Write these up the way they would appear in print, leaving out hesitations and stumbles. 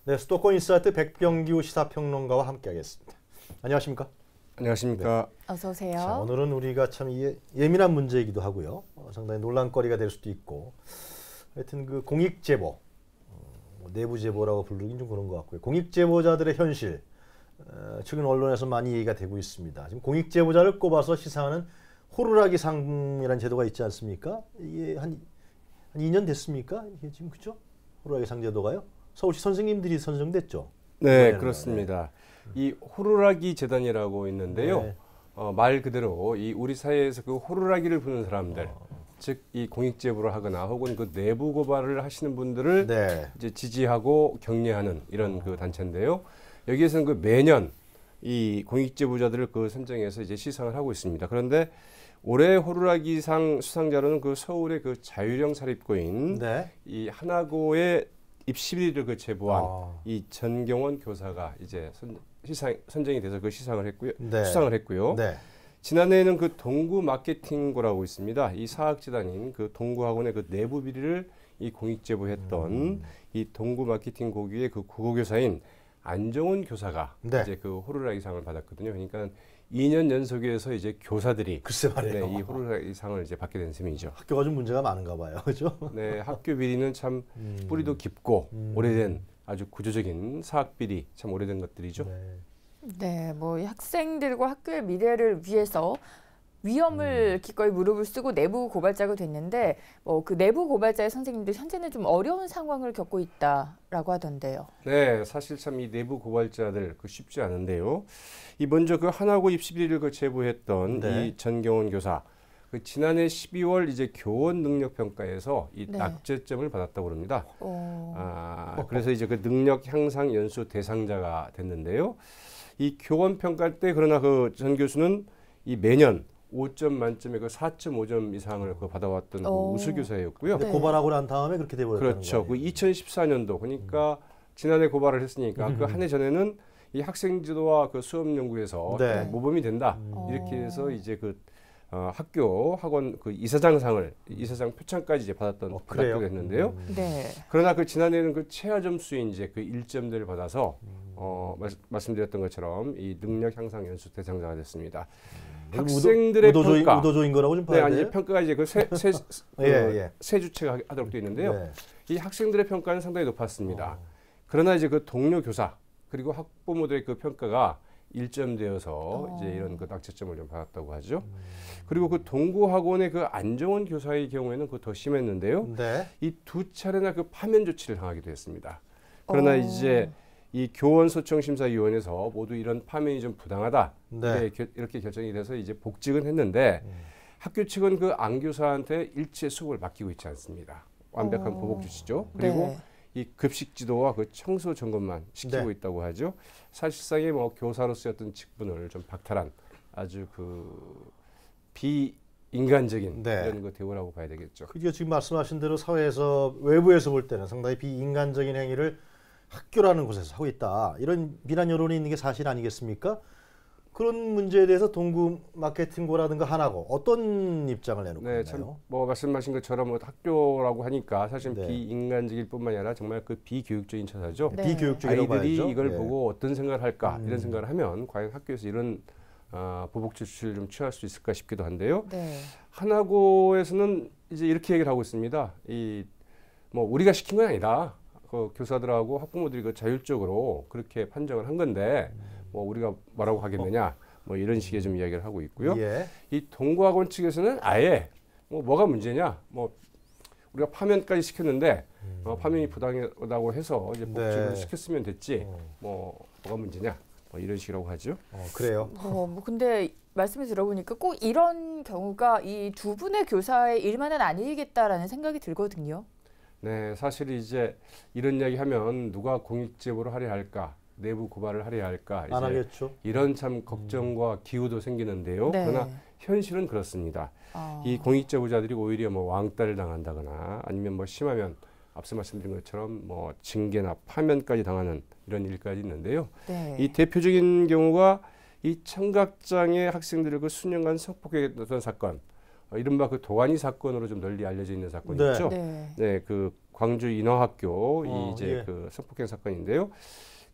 네, 수도권 인사이트 백병규 시사평론가와 함께하겠습니다. 안녕하십니까? 안녕하십니까? 네. 어서 오세요. 자, 오늘은 우리가 참 예민한 문제이기도 하고요. 상당히 논란거리가 될 수도 있고, 하여튼 그 공익 제보, 내부 제보라고 부르긴 좀 그런 것 같고요. 공익 제보자들의 현실, 최근 언론에서 많이 얘기가 되고 있습니다. 지금 공익 제보자를 꼽아서 시상하는 호루라기 상이라는 제도가 있지 않습니까? 이게 한 2년 됐습니까? 이게 지금 그죠? 호루라기 상 제도가요? 서울시 선생님들이 선정됐죠. 네, 그렇습니다. 이 호루라기 재단이라고 있는데요. 네. 말 그대로 이 우리 사회에서 그 호루라기를 부는 사람들, 즉 이 공익 제보를 하거나 혹은 그 내부 고발을 하시는 분들을 네. 이제 지지하고 격려하는 이런 그 단체인데요. 여기에서는 그 매년 이 공익 제보자들을 그 선정해서 이제 시상을 하고 있습니다. 그런데 올해 호루라기상 수상자로는 그 서울의 그 자유령 사립고인 네. 이 하나고의 입시비리를 그 제보한 이 전경원 교사가 이제 선정이 돼서 그 시상을 했고요. 네. 수상을 했고요. 네. 지난해에는 그 동구 마케팅고라고 있습니다. 이 사학재단인 그 동구학원의 그 내부 비리를 이 공익 제보했던 이 동구 마케팅고기의 그 국어교사인 안정훈 교사가 네. 이제 그 호루라기상을 받았거든요. 그러니까 2년 연속에서 이제 교사들이 글쎄 말이에요. 네, 이 호루라기상을 이제 받게 된 셈이죠. 학교가 좀 문제가 많은가 봐요. 그죠? 네, 학교 비리는 참 뿌리도 깊고 오래된 아주 구조적인 사학 비리, 참 오래된 것들이죠. 네, 뭐 학생들과 학교의 미래를 위해서 위험을 기꺼이 무릎을 쓰고 내부 고발자가 됐는데 그 내부 고발자의 선생님들 현재는 좀 어려운 상황을 겪고 있다라고 하던데요. 네, 사실 참 이 내부 고발자들 그 쉽지 않은데요. 이 먼저 그 하나고 입시비리를 그 제보했던 네. 이 전경원 교사, 그 지난해 12월 이제 교원 능력 평가에서 이 네. 낙제점을 받았다고 합니다. 그래서 이제 그 능력 향상 연수 대상자가 됐는데요. 이 교원 평가 때 그러나 그 전 교수는 이 매년 5점 만점에 그 4.5점 이상을 그 받아왔던 그 우수 교사였고요. 근데 고발하고 난 다음에 그렇게 돼버렸다는 그렇죠. 거예요. 그 2014년도 그러니까 지난해 고발을 했으니까 그 한 해 전에는 이 학생 지도와 그 수업 연구에서 네. 모범이 된다 이렇게 해서 이제 그 학교 학원 그 이사장 표창까지 이제 받았던 그 그래요? 학교가 있는데요. 네. 그러나 그 지난해에는 그 최하 점수인 이제 그 1점대를 받아서 말씀드렸던 것처럼 이 능력 향상 연수 대상자가 됐습니다. 학생들의 평가, 의도조인 거라고 좀 네, 봐야 아니 돼요. 평가가 이제 그 세 주체가 하도록 되어 있는데요. 네. 이 학생들의 평가는 상당히 높았습니다. 그러나 이제 그 동료 교사 그리고 학부모들의 그 평가가 1점되어서 이제 이런 그 낙제점을 좀 받았다고 하죠. 그리고 그 동구학원의 그 안정원 교사의 경우에는 그 더 심했는데요. 네. 이 두 차례나 그 파면 조치를 당하기도 했습니다. 그러나 이제 이 교원소청심사위원회에서 모두 이런 파면이 좀 부당하다 네. 이렇게 결정이 돼서 이제 복직은 했는데 학교 측은 그 안 교사한테 일체 수업을 맡기고 있지 않습니다. 완벽한 보복 조치죠. 그리고 네. 이 급식 지도와 그 청소 점검만 시키고 네. 있다고 하죠. 사실상의 뭐 교사로서의 어떤 직분을 좀 박탈한 아주 그 비인간적인 네. 이런 그 대우라고 봐야 되겠죠. 그게 지금 말씀하신 대로 사회에서 외부에서 볼 때는 상당히 비인간적인 행위를 학교라는 곳에서 하고 있다. 이런 비난 여론이 있는 게 사실 아니겠습니까? 그런 문제에 대해서 동구 마케팅고라든가 하나고 어떤 입장을 내놓고 네, 있나요? 참 뭐 말씀하신 것처럼 뭐 학교라고 하니까 사실 네. 비인간적일 뿐만이 아니라 정말 그 비교육적인 처사죠. 네. 비교육적이라고 아이들이 봐야죠. 이걸 네. 보고 어떤 생각을 할까 이런 생각을 하면 과연 학교에서 이런 보복 조치를 좀 취할 수 있을까 싶기도 한데요. 네. 하나고에서는 이제 이렇게 얘기를 하고 있습니다. 이 뭐 우리가 시킨 건 아니다. 그 교사들하고 학부모들이 그 자율적으로 그렇게 판정을 한 건데 뭐 우리가 뭐라고 하겠느냐 뭐 이런 식의 좀 이야기를 하고 있고요. 예. 이 동구학원 측에서는 아예 뭐가 문제냐 뭐 우리가 파면까지 시켰는데 파면이 부당하다고 해서 이제 복직을 네. 시켰으면 됐지 뭐가 문제냐 뭐 이런 식이라고 하죠. 그래요. 뭐 근데 말씀을 들어보니까 꼭 이런 경우가 이 두 분의 교사의 일만은 아니겠다라는 생각이 들거든요. 네, 사실 이제 이런 이야기 하면 누가 공익 제보를 하려 할까, 내부 고발을 하려 할까, 안 이제 하겠죠. 이런 참 걱정과 기우도 생기는데요. 네. 그러나 현실은 그렇습니다. 이 공익 제보자들이 오히려 뭐 왕따를 당한다거나 아니면 뭐 심하면 앞서 말씀드린 것처럼 뭐 징계나 파면까지 당하는 이런 일까지 있는데요. 네. 이 대표적인 경우가 이 청각장애 학생들을 그 수년간 성폭행했던 사건. 이른바 그 도가니 사건으로 좀 널리 알려져 있는 사건이 네. 있죠. 네. 네, 그 광주 인하학교 이 이제 예. 그 성폭행 사건인데요.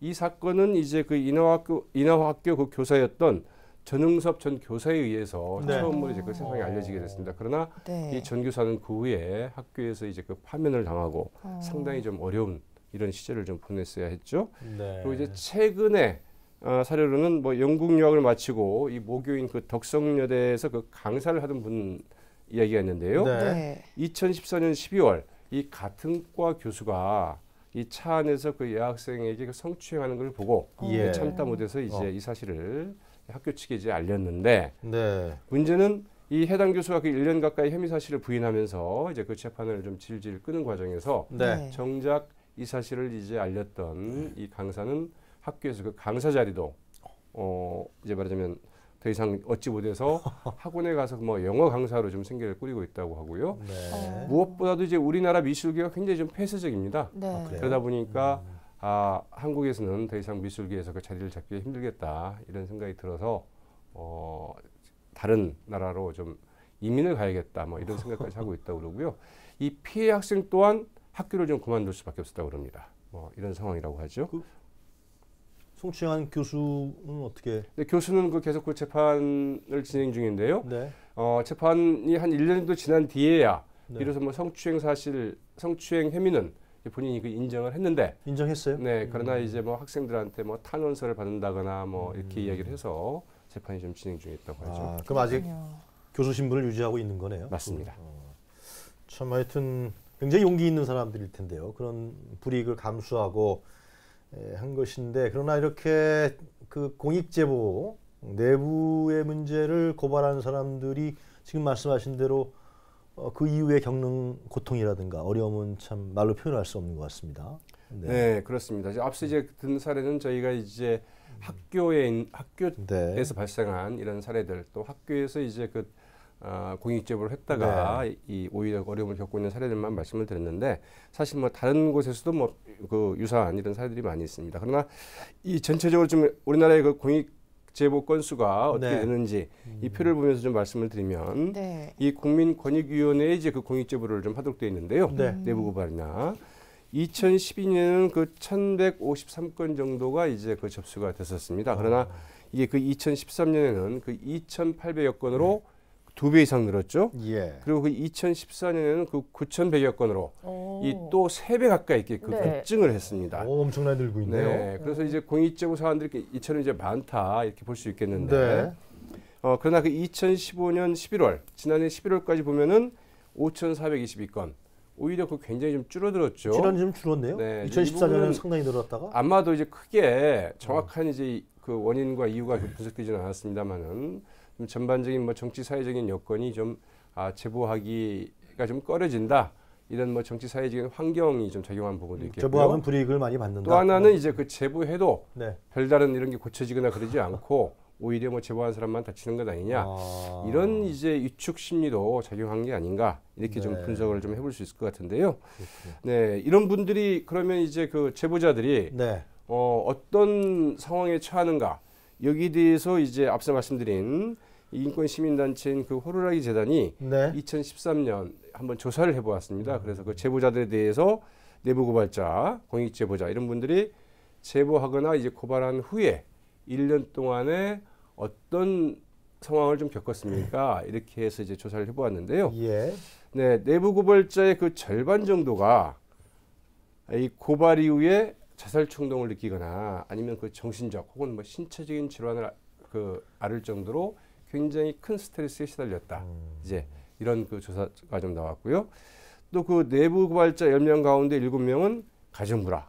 이 사건은 이제 그 인하학교 그 교사였던 전응섭 전 교사에 의해서 네. 처음으로 이제 그 세상에 알려지게 됐습니다. 그러나 네. 이 전 교사는 그 후에 학교에서 이제 그 파면을 당하고 상당히 좀 어려운 이런 시절을 좀 보냈어야 했죠. 네. 그리고 이제 최근에 사례로는 뭐 영국 유학을 마치고 이 모교인 그 덕성여대에서 그 강사를 하던 분 이야기가 있는데요. 네. 네. 2014년 12월 이 같은 과 교수가 이 차 안에서 그 여학생에게 그 성추행하는 걸 보고 예. 참다 못해서 이제 이 사실을 학교 측에 이제 알렸는데 네. 문제는 이 해당 교수가 그 1년 가까이 혐의 사실을 부인하면서 이제 그 재판을 좀 질질 끄는 과정에서 네. 정작 이 사실을 이제 알렸던 이 강사는 학교에서 그 강사 자리도 이제 말하자면 더 이상 얻지 못해서 학원에 가서 뭐 영어 강사로 좀 생계를 꾸리고 있다고 하고요. 네. 무엇보다도 이제 우리나라 미술계가 굉장히 좀 폐쇄적입니다. 네. 그래요? 그러다 보니까 한국에서는 더 이상 미술계에서 그 자리를 잡기 힘들겠다 이런 생각이 들어서 다른 나라로 좀 이민을 가야겠다 뭐 이런 생각까지 하고 있다고 그러고요. 이 피해 학생 또한 학교를 좀 그만둘 수밖에 없었다고 그럽니다. 뭐 이런 상황이라고 하죠. 성추행한 교수는 어떻게? 근데 교수는 그 계속 그 재판을 진행 중인데요. 네. 재판이 한 1년 정도 지난 뒤에야 네. 비로소 뭐 성추행 혐의는 본인이 그 인정을 했는데, 인정했어요? 네, 그러나 이제 뭐 학생들한테 뭐 탄원서를 받는다거나 뭐 이렇게 이야기를 해서 재판이 좀 진행 중에 있다고 하죠. 그럼 아직 교수 신분을 유지하고 있는 거네요. 맞습니다. 참 하여튼 굉장히 용기 있는 사람들일 텐데요. 그런 불이익을 감수하고 한 것인데, 그러나 이렇게 그 공익 제보 내부의 문제를 고발하는 사람들이 지금 말씀하신 대로 그 이후에 겪는 고통이라든가 어려움은 참 말로 표현할 수 없는 것 같습니다. 네, 그렇습니다. 앞서 이제 든 사례는 저희가 이제 학교에서 발생한 이런 사례들, 또 학교에서 이제 그 공익 제보를 했다가 이 오히려 어려움을 겪고 있는 사례들만 말씀을 드렸는데, 사실 뭐 다른 곳에서도 뭐 그 유사한 이런 사례들이 많이 있습니다. 그러나 이 전체적으로 좀 우리나라의 그 공익 제보 건수가 어떻게 되는지 이 표를 보면서 좀 말씀을 드리면, 이 국민권익위원회에 이제 그 공익 제보를 좀 하도록 되어 있는데요. 내부 고발이나 2012년에는 그 1,153건 정도가 이제 그 접수가 됐었습니다. 그러나 이게 그 2013년에는 그 2,800여 건으로 2배 이상 늘었죠. 그리고 그 2014년에는 그 9,100여 건으로 이 또 3배 가까이 이렇게 그 급증을 했습니다. 엄청나게 늘고 있네요. 네, 그래서 이제 공익제보 사안들이 이처럼 이제 많다 이렇게 볼 수 있겠는데, 그러나 그 2015년 11월 지난해 11월까지 보면은 5,422건. 오히려 그 굉장히 좀 줄어들었죠. 지난해 좀 줄었네요. 네, 2014년에는 상당히 늘었다가 아마도 이제 크게 정확한 이제 그 원인과 이유가 분석되지는 않았습니다만은 좀 전반적인 뭐 정치 사회적인 여건이 좀 제보하기가 좀 꺼려진다. 이런 뭐 정치 사회적인 환경이 좀 작용한 부분도 있겠고요. 제보하면 불이익을 많이 받는다. 또 하나는 이제 그 제보해도 별다른 이런 게 고쳐지거나 그러지 않고 오히려 뭐 제보한 사람만 다치는 것 아니냐, 이런 이제 위축 심리도 작용한 게 아닌가, 이렇게 좀 분석을 좀 해볼 수 있을 것 같은데요. 네, 이런 분들이 그러면 이제 그 제보자들이 어떤 상황에 처하는가, 여기에 대해서 이제 앞서 말씀드린 인권 시민단체인 그 호루라기 재단이 2013년 한번 조사를 해보았습니다. 그래서 그 제보자들에 대해서 내부 고발자, 공익 제보자 이런 분들이 제보하거나 이제 고발한 후에 1년 동안에 어떤 상황을 좀 겪었습니까? 이렇게 해서 이제 조사를 해보았는데요. 네, 내부 고발자의 그 절반 정도가 이 고발 이후에 자살衝動을 느끼거나 아니면 그 정신적 혹은 뭐 신체적인 질환을 앓을 정도로 굉장히 큰 스트레스에 시달렸다. 이제 이런 그 조사가 좀 나왔고요. 또 그 내부 고발자 10명 가운데 7명은 가정불화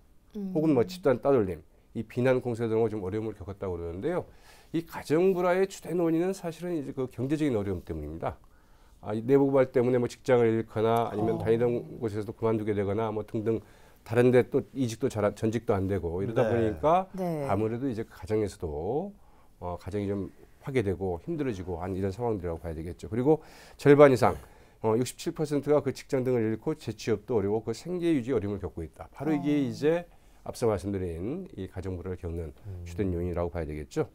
혹은 뭐 집단 따돌림, 이 비난 공세 등으로 좀 어려움을 겪었다고 그러는데요. 이 가정불화의 주된 원인은 사실은 이제 그 경제적인 어려움 때문입니다. 이 내부 고발 때문에 뭐 직장을 잃거나 아니면 다니던 곳에서도 그만두게 되거나 뭐 등등 다른데 또 이직도 전직도 안 되고 이러다 보니까 아무래도 이제 가정에서도 가정이 좀 파괴되고 힘들어지고 한 이런 상황들이라고 봐야 되겠죠. 그리고 절반 이상 67%가 그 직장 등을 잃고 재취업도 어려워 그 생계 유지 어려움을 겪고 있다. 바로 이게 이제 앞서 말씀드린 이 가정불화를 겪는 주된 요인이라고 봐야 되겠죠.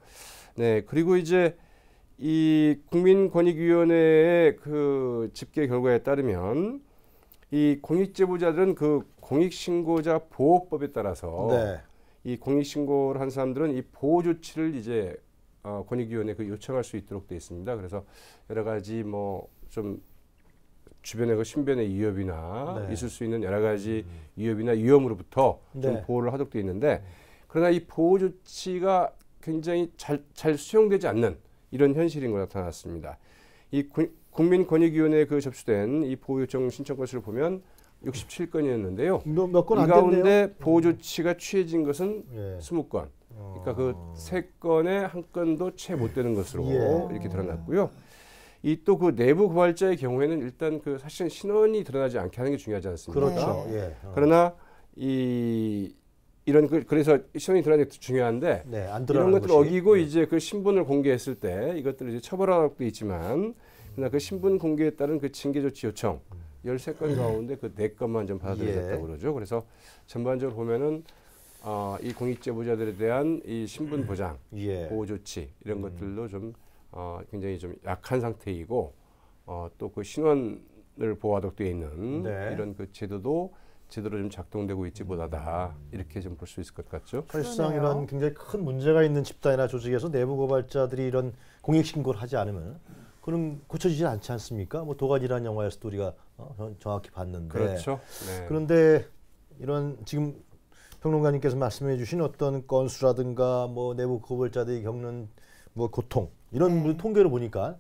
네, 그리고 이제 이 국민권익위원회의 그 집계 결과에 따르면 이 공익제보자들은 그 공익신고자 보호법에 따라서 네. 이 공익신고를 한 사람들은 이 보호 조치를 이제 권익위원회 그 요청할 수 있도록 되어 있습니다. 그래서 여러 가지 뭐 좀 주변에 그 신변의 위협이나 네. 있을 수 있는 여러 가지 위협이나 위험으로부터 좀 네. 보호를 하도록 되어 있는데 그러나 이 보호 조치가 굉장히 잘 수용되지 않는 이런 현실인 것 나타났습니다. 이 국민권익위원회에 그 접수된 이 보호 요청 신청 건수를 보면 67건이었는데요. 몇 건 이 안 됐네요. 가운데 보호 조치가 취해진 것은 예. 20건. 그러니까 그 3건에 1건도 채 못 되는 것으로 예. 이렇게 드러났고요. 이 또 그 내부 고발자의 경우에는 일단 그 사실은 신원이 드러나지 않게 하는 게 중요하지 않습니까? 그렇죠. 네. 예. 그러나 이런 그래서 신원이 드러나는 게 중요한데 네, 안 이런 드러나는 것들을 것이. 어기고 이제 그 신분을 공개했을 때 이것들을 이제 처벌하도록 돼 있지만 그러나 그 신분 공개에 따른 그 징계 조치 요청 13건 가운데 그 4건만 좀 받아들여졌다고 예. 그러죠. 그래서 전반적으로 보면은 이 공익제보자들에 대한 이 신분 보장, 예. 보호 조치 이런 것들도 좀 굉장히 좀 약한 상태이고 또 그 신원을 보호하도록 되어 있는 네. 이런 그 제도도 제대로 좀 작동되고 있지 못하다 이렇게 좀 볼 수 있을 것 같죠. 사실상 그러네요. 이런 굉장히 큰 문제가 있는 집단이나 조직에서 내부 고발자들이 이런 공익 신고를 하지 않으면 그럼 고쳐지지 않지 않습니까? 뭐 도가니라는 영화에서도 우리가 정확히 봤는데. 그렇죠. 네. 그런데 이런 지금 평론가님께서 말씀해주신 어떤 건수라든가 뭐 내부 고발자들이 겪는 뭐 고통 이런 네. 통계를 보니까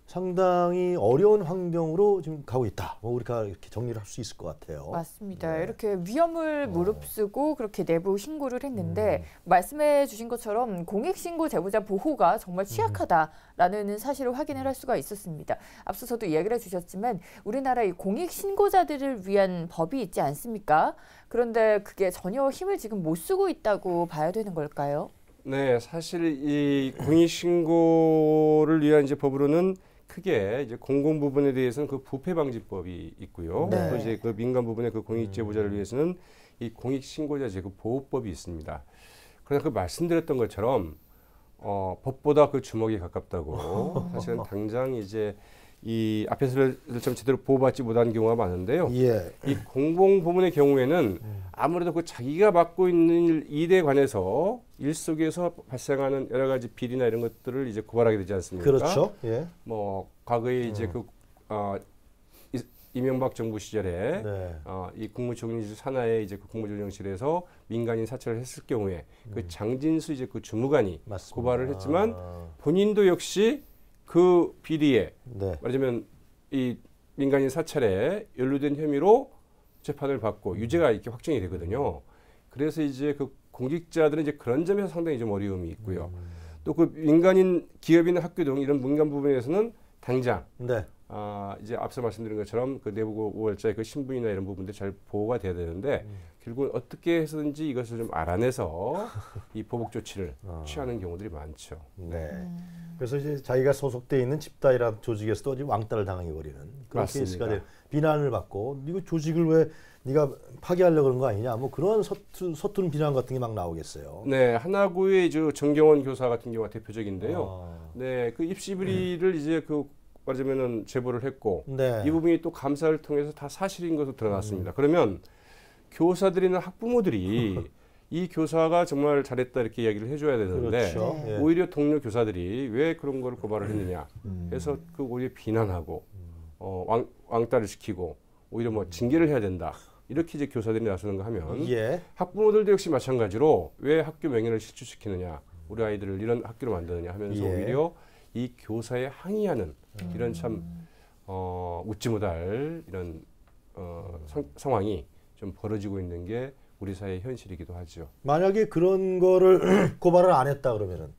상당히 어려운 환경으로 지금 가고 있다. 뭐 우리가 이렇게 정리를 할 수 있을 것 같아요. 맞습니다. 네. 이렇게 위험을 무릅쓰고 그렇게 내부 신고를 했는데 말씀해 주신 것처럼 공익신고 제보자 보호가 정말 취약하다라는 사실을 확인을 할 수가 있었습니다. 앞서서도 이야기를 해주셨지만 우리나라 이 공익신고자들을 위한 법이 있지 않습니까? 그런데 그게 전혀 힘을 지금 못 쓰고 있다고 봐야 되는 걸까요? 네, 사실 이 공익신고를 위한 이제 법으로는 크게 이제 공공 부분에 대해서는 그 부패 방지법이 있고요. 네. 또 이제 그 민간 부분의 그 공익 제보자를 위해서는 이 공익 신고자 제고 보호법이 있습니다. 그러나 그 말씀드렸던 것처럼 법보다 그 주먹이 가깝다고 사실은 당장 이제 이 앞에서 좀 제대로 보호받지 못한 경우가 많은데요. 예. 이 공공 부문의 경우에는 아무래도 그 자기가 맡고 있는 일에 관해서 일 속에서 발생하는 여러 가지 비리나 이런 것들을 이제 고발하게 되지 않습니까? 그렇죠. 예. 뭐 과거에 이제 이명박 정부 시절에 네. 이 국무총리실 산하에 이제 그 국무조정실에서 민간인 사찰을 했을 경우에 그 장진수 이제 그 주무관이 맞습니다. 고발을 했지만 본인도 역시 그 비리에 네. 말하자면 이 민간인 사찰에 연루된 혐의로 재판을 받고 유죄가 이렇게 확정이 되거든요. 그래서 이제 그 공직자들은 이제 그런 점에서 상당히 좀 어려움이 있고요. 또 그 민간인 기업이나 학교 등 이런 민간 부분에서는 당장 네. 이제 앞서 말씀드린 것처럼 그 내부 고발자의 그 신분이나 이런 부분들이 잘 보호가 돼야 되는데 결국은 어떻게 해서든지 이것을 좀 알아내서 이 보복 조치를 취하는 경우들이 많죠. 네. 그래서 이제 자기가 소속돼 있는 집단이나 조직에서도 지금 왕따를 당해 버리는 그런 맞습니다. 케이스가 될 비난을 받고 이거 조직을 왜 네가 파괴하려고 그런 거 아니냐 뭐 그런 서투른 비난 같은 게 막 나오겠어요. 네, 하나구의 정경원 교사 같은 경우가 대표적인데요. 네, 그 입시 비리를 이제 그 말하자면은 제보를 했고 네. 이 부분이 또 감사를 통해서 다 사실인 것으로 드러났습니다. 그러면 교사들이나 학부모들이 이 교사가 정말 잘했다 이렇게 이야기를 해줘야 되는데 그렇죠. 네. 예. 오히려 동료 교사들이 왜 그런 걸 고발을 했느냐 해서 그 오히려 비난하고 왕따를 시키고 오히려 뭐 징계를 해야 된다 이렇게 이제 교사들이 나서는 거 하면 예. 학부모들도 역시 마찬가지로 왜 학교 명예를 실추시키느냐 우리 아이들을 이런 학교로 만드느냐 하면서 예. 오히려 이 교사에 항의하는 이런 참 웃지 못할 이런 상황이 좀 벌어지고 있는 게 우리 사회의 현실이기도 하죠. 만약에 그런 거를 고발을 안 했다 그러면은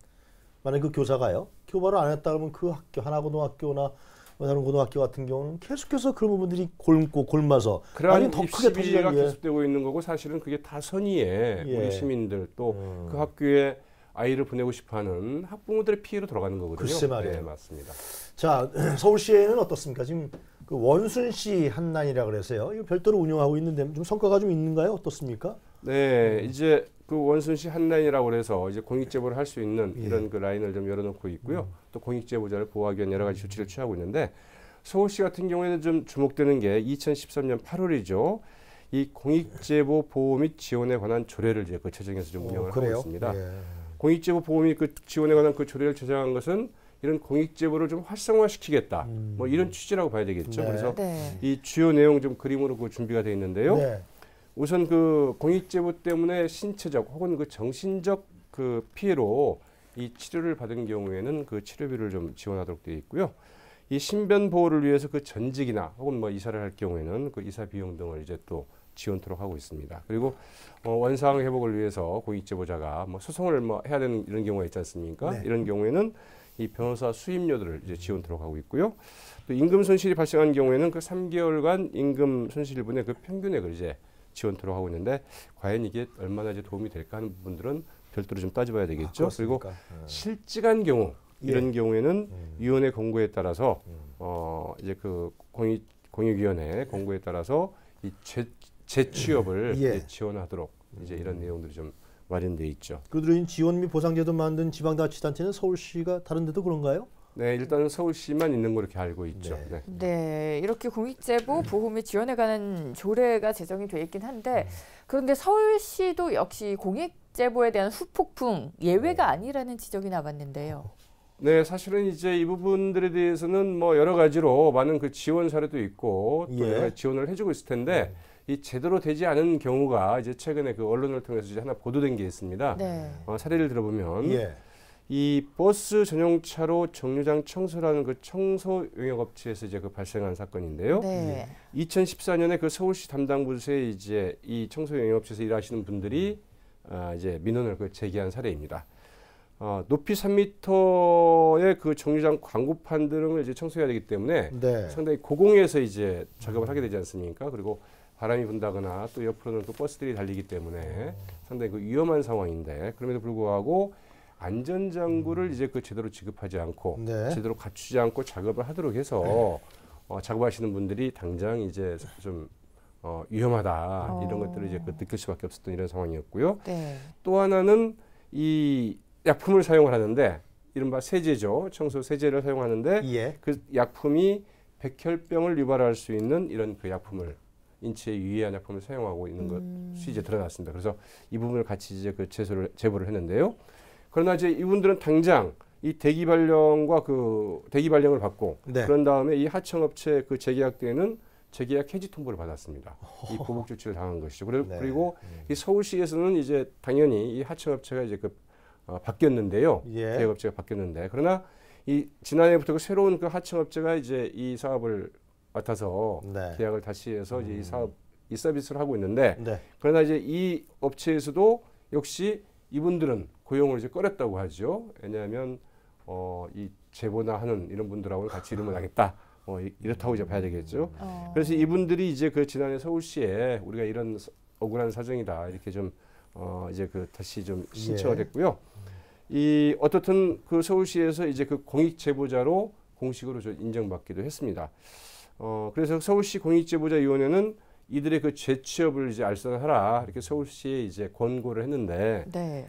만약 그 교사가요 고발을 안 했다 그러면 그 학교 하나고등학교나 다른 고등학교 같은 경우는 계속해서 그런 부분들이 골마서 그러한 더 크게 입시 비리가 터지는 게 계속되고 있는 거고 사실은 그게 다 선의에 예. 우리 시민들 또 그 학교에 아이를 보내고 싶어하는 학부모들의 피해로 돌아가는 거거든요. 글쎄 말이에요. 네, 맞습니다. 자, 서울시에는 어떻습니까? 지금 그 원순시 한난이라 그래서요. 이거 별도로 운영하고 있는데 좀 성과가 좀 있는가요? 어떻습니까? 네, 이제 그 원순시 한 라인이라고 그래서 이제 공익 제보를 할 수 있는 이런 그 라인을 좀 열어놓고 있고요. 또 공익 제보자를 보호하기 위한 여러 가지 조치를 취하고 있는데 서울시 같은 경우에는 좀 주목되는 게 2013년 8월이죠. 이 공익 제보 보호 및 지원에 관한 조례를 이제 그 제정해서 좀 운영을 하고 있습니다. 예. 공익 제보 보호 및 그 지원에 관한 그 조례를 제정한 것은 이런 공익 제보를 좀 활성화시키겠다. 뭐 이런 취지라고 봐야 되겠죠. 네. 그래서 네. 이 주요 내용 좀 그림으로 그 준비가 되어 있는데요. 네. 우선 그 공익 제보 때문에 신체적 혹은 그 정신적 그 피해로 이 치료를 받은 경우에는 그 치료비를 좀 지원하도록 되어 있고요. 이 신변 보호를 위해서 그 전직이나 혹은 뭐 이사를 할 경우에는 그 이사 비용 등을 이제 또 지원토록 하고 있습니다. 그리고 원상 회복을 위해서 공익 제보자가 뭐 소송을 뭐 해야 되는 이런 경우가 있지 않습니까? 네. 이런 경우에는 이 변호사 수임료들을 이제 지원토록 하고 있고요. 또 임금 손실이 발생한 경우에는 그 3개월간 임금 손실분의 그 평균액을 이제 지원토록 하고 있는데 과연 이게 얼마나 이제 도움이 될까 하는 부분들은 별도로 좀 따져봐야 되겠죠. 그리고 실직한 경우 이런 경우에는 위원회 공고에 따라서 이제 그 공익위원회 공고에 따라서 이 재취업을 이제 지원하도록 이제 이런 내용들이 좀 마련돼 있죠. 그들은 지원 및 보상제도 만든 지방자치단체는 서울시가 다른 데도 그런가요? 네, 일단은 서울시만 있는 거 이렇게 알고 있죠. 네. 네. 네, 이렇게 공익제보 보호 및 지원에 관한 조례가 제정이 돼 있긴 한데 그런데 서울시도 역시 공익제보에 대한 후폭풍 예외가 아니라는 지적이 나왔는데요. 네, 사실은 이제 이 부분들에 대해서는 뭐 여러 가지로 많은 그 지원 사례도 있고 또 여러 가지 지원을 해주고 있을 텐데 이 제대로 되지 않은 경우가 이제 최근에 그 언론을 통해서 이제 하나 보도된 게 있습니다. 네. 사례를 들어보면 이 버스 전용차로 정류장 청소라는 그 청소 용역업체에서 이제 그 발생한 사건인데요. 네. 2014년에 그 서울시 담당 부서에 이제 이 청소 용역업체에서 일하시는 분들이 이제 민원을 그 제기한 사례입니다. 높이 3m의 그 정류장 광고판 등을 이제 청소해야 되기 때문에 상당히 고공에서 이제 작업을 하게 되지 않습니까? 그리고 바람이 분다거나 또 옆으로는 또 버스들이 달리기 때문에 상당히 그 위험한 상황인데 그럼에도 불구하고 안전장구를 이제 그 제대로 지급하지 않고 제대로 갖추지 않고 작업을 하도록 해서 작업하시는 분들이 당장 이제 좀 위험하다 이런 것들을 이제 그 느낄 수밖에 없었던 이런 상황이었고요. 또 하나는 이 약품을 사용을 하는데 이른바 세제죠. 청소 세제를 사용하는데 그 약품이 백혈병을 유발할 수 있는 이런 그 약품을 인체에 유해한 약품을 사용하고 있는 것이 이제 드러났습니다. 그래서 이 부분을 같이 이제 그 제보를 했는데요. 그러나 이제 이분들은 당장 이 대기 발령과 그 대기 발령을 받고 그런 다음에 이 하청업체 그 재계약 때에는 재계약 해지 통보를 받았습니다. 이 보복 조치를 당한 것이죠. 그리고 이 서울시에서는 이제 당연히 이 하청업체가 이제 그 바뀌었는데요. 계약업체가 바뀌었는데 그러나 이 지난해부터 그 새로운 그 하청업체가 이제 이 사업을 맡아서 계약을 다시 해서 이제 이 서비스를 하고 있는데 그러나 이제 이 업체에서도 역시 이분들은 고용을 이제 꺼렸다고 하죠. 왜냐하면 이 제보나 하는 이런 분들하고는 같이 일을 하겠다. 이렇다고 이제 봐야 되겠죠. 그래서 이분들이 이제 그 지난해 서울시에 우리가 이런 억울한 사정이다 이렇게 좀 이제 그 다시 좀 신청을 했고요. 이 어떻든 그 서울시에서 이제 그 공익 제보자로 공식으로 좀 인정받기도 했습니다. 그래서 서울시 공익제보자위원회는 이들의 그 재취업을 이제 알선하라 이렇게 서울시에 이제 권고를 했는데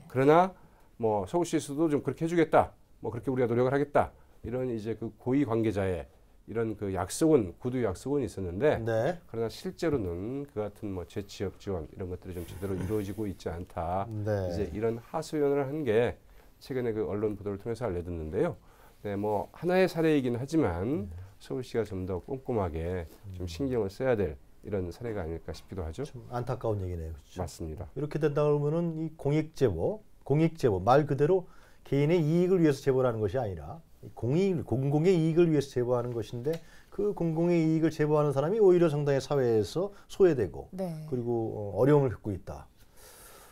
그러나 뭐 서울시에서도 좀 그렇게 해주겠다 뭐 그렇게 우리가 노력을 하겠다 이런 이제 그 고위 관계자의 이런 그 약속은 구두 약속은 있었는데 그러나 실제로는 그 같은 뭐 재취업 지원 이런 것들이 좀 제대로 이루어지고 있지 않다 이제 이런 하소연을 한 게 최근에 그 언론 보도를 통해서 알려졌는데요. 뭐 하나의 사례이긴 하지만 서울시가 좀 더 꼼꼼하게 좀 신경을 써야 될 이런 사례가 아닐까 싶기도 하죠. 좀 안타까운 얘기네요. 그렇죠? 맞습니다. 이렇게 된다 그러면은 이 공익제보 말 그대로 개인의 이익을 위해서 제보하는 것이 아니라 공공의 이익을 위해서 제보하는 것인데 그 공공의 이익을 제보하는 사람이 오히려 상당히 사회에서 소외되고 그리고 어려움을 겪고 있다.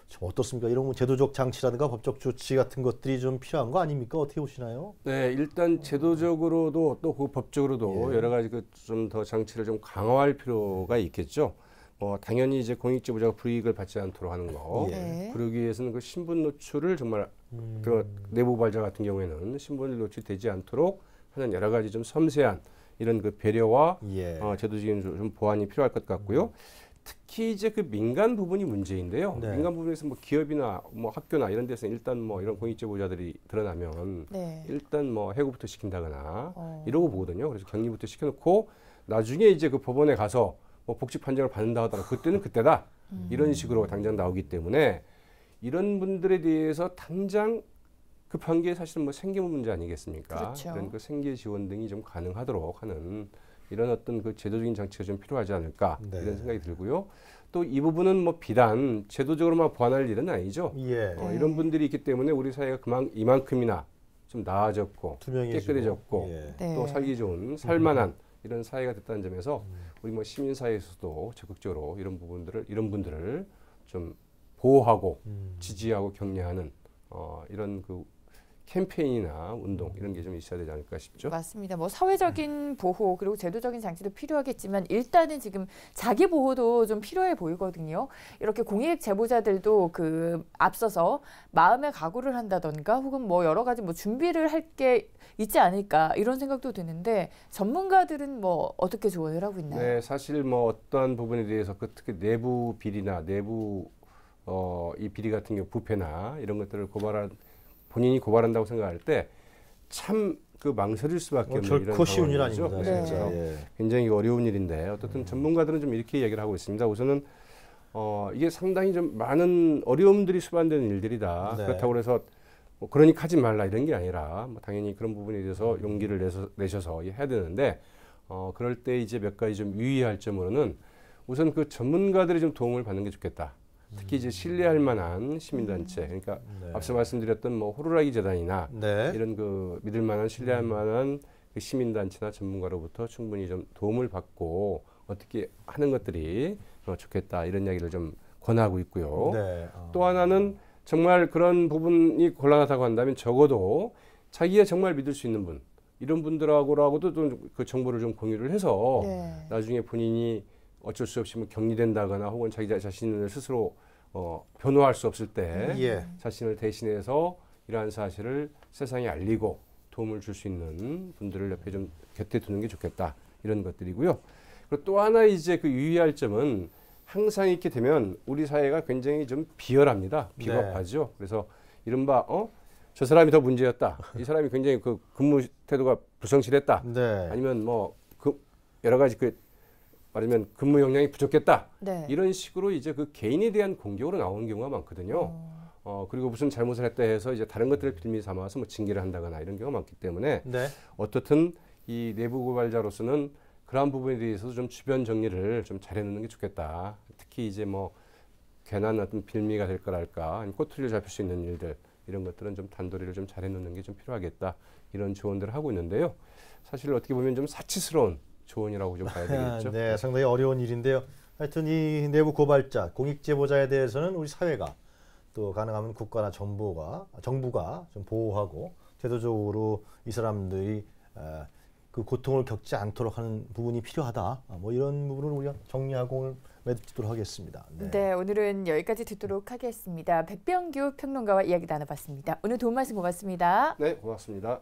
좀 어떻습니까? 이런 제도적 장치라든가 법적 조치 같은 것들이 좀 필요한 거 아닙니까? 어떻게 보시나요? 네, 일단 제도적으로도 또 그 법적으로도 여러 가지 그 좀 더 장치를 좀 강화할 필요가 있겠죠. 당연히 이제 공익제보자가 불이익을 받지 않도록 하는 거. 그러기 위해서는 그 신분 노출을 정말 그 내부 발자 같은 경우에는 신분 노출되지 않도록 하는 여러 가지 좀 섬세한 이런 그 배려와 제도적인 좀 보완이 필요할 것 같고요. 특히 이제 그 민간 부분이 문제인데요. 네. 민간 부분에서 뭐 기업이나 뭐 학교나 이런 데서 일단 뭐 이런 공익제보자들이 드러나면 네. 일단 뭐 해고부터 시킨다거나 이러고 보거든요. 그래서 격리부터 시켜놓고 나중에 이제 그 법원에 가서 뭐 복지 판정을 받는다 하더라도 그때는 그때다 이런 식으로 당장 나오기 때문에 이런 분들에 대해서 당장 급한 게 사실은 뭐 생계 문제 아니겠습니까? 그렇죠. 이런 그 생계 지원 등이 좀 가능하도록 하는 이런 어떤 그 제도적인 장치가 좀 필요하지 않을까 네. 이런 생각이 들고요. 또 이 부분은 뭐 비단 제도적으로만 보완할 일은 아니죠. 예. 이런 분들이 있기 때문에 우리 사회가 이만큼이나 좀 나아졌고 투명해지고. 깨끗해졌고 예. 네. 또 살기 좋은 살만한 이런 사회가 됐다는 점에서 우리 뭐 시민 사회에서도 적극적으로 이런 분들을 좀 보호하고 지지하고 격려하는 이런 그 캠페인이나 운동 이런 게 좀 있어야 되지 않을까 싶죠. 맞습니다. 뭐 사회적인 보호 그리고 제도적인 장치도 필요하겠지만 일단은 지금 자기 보호도 좀 필요해 보이거든요. 이렇게 공익 제보자들도 그 앞서서 마음의 각오를 한다던가 혹은 뭐 여러 가지 뭐 준비를 할 게 있지 않을까 이런 생각도 드는데 전문가들은 뭐 어떻게 조언을 하고 있나요? 네, 사실 뭐 어떠한 부분에 대해서 그 특히 내부 비리나 이 비리 같은 경우 부패나 이런 것들을 본인이 고발한다고 생각할 때 참 그 망설일 수밖에 없는 결코 이런 쉬운 일 상황이죠. 아닙니다. 네. 진짜. 예. 굉장히 어려운 일인데 어떻든 전문가들은 좀 이렇게 이야기를 하고 있습니다. 우선은 이게 상당히 좀 많은 어려움들이 수반되는 일들이다. 네. 그렇다고 해서 뭐 그러니까 하지 말라 이런 게 아니라 뭐 당연히 그런 부분에 대해서 용기를 내셔서 해야 되는데 그럴 때 이제 몇 가지 좀 유의할 점으로는 우선 그 전문가들이 좀 도움을 받는 게 좋겠다. 특히 이제 신뢰할 만한 시민단체, 그러니까 네. 앞서 말씀드렸던 뭐 호루라기 재단이나 네. 이런 그 믿을 만한 신뢰할 만한 그 시민단체나 전문가로부터 충분히 좀 도움을 받고 어떻게 하는 것들이 좋겠다 이런 이야기를 좀 권하고 있고요. 네. 또 하나는 정말 그런 부분이 곤란하다고 한다면 적어도 자기가 정말 믿을 수 있는 분 이런 분들하고도 좀 그 정보를 좀 공유를 해서 네. 나중에 본인이 어쩔 수 없이 뭐 격리된다거나 혹은 자기 자신을 스스로 변호할 수 없을 때 예. 자신을 대신해서 이러한 사실을 세상에 알리고 도움을 줄 수 있는 분들을 옆에 좀 곁에 두는 게 좋겠다 이런 것들이고요. 그리고 또 하나 이제 그 유의할 점은 항상 이렇게 되면 우리 사회가 굉장히 좀 비열합니다. 비겁하죠. 그래서 이른바 저 사람이 더 문제였다. 이 사람이 굉장히 그 근무 태도가 불성실했다. 네. 아니면 뭐 그 여러 가지 말하면 근무 역량이 부족했다. 네. 이런 식으로 이제 그 개인에 대한 공격으로 나오는 경우가 많거든요. 그리고 무슨 잘못을 했다 해서 이제 다른 것들을 빌미 삼아서 뭐 징계를 한다거나 이런 경우가 많기 때문에 네. 어떻든 이 내부 고발자로서는 그러한 부분에 대해서도 좀 주변 정리를 좀 잘해놓는 게 좋겠다. 특히 이제 뭐 괜한 어떤 빌미가 될 거랄까, 아니면 꼬투리를 잡힐 수 있는 일들 이런 것들은 좀 단도리를 좀 잘해놓는 게 좀 필요하겠다. 이런 조언들을 하고 있는데요. 사실 어떻게 보면 좀 사치스러운 조언이라고 좀 봐야 되겠죠. 네, 상당히 어려운 일인데요. 하여튼 이 내부 고발자, 공익 제보자에 대해서는 우리 사회가 또 가능하면 국가나 정부가 좀 보호하고 제도적으로 이 사람들이 그 고통을 겪지 않도록 하는 부분이 필요하다. 뭐 이런 부분을 우리가 정리하고 오늘 맺도록 하겠습니다. 네. 네, 오늘은 여기까지 듣도록 하겠습니다. 백병규 평론가와 이야기 나눠봤습니다. 오늘 도움 말씀 고맙습니다. 네, 고맙습니다.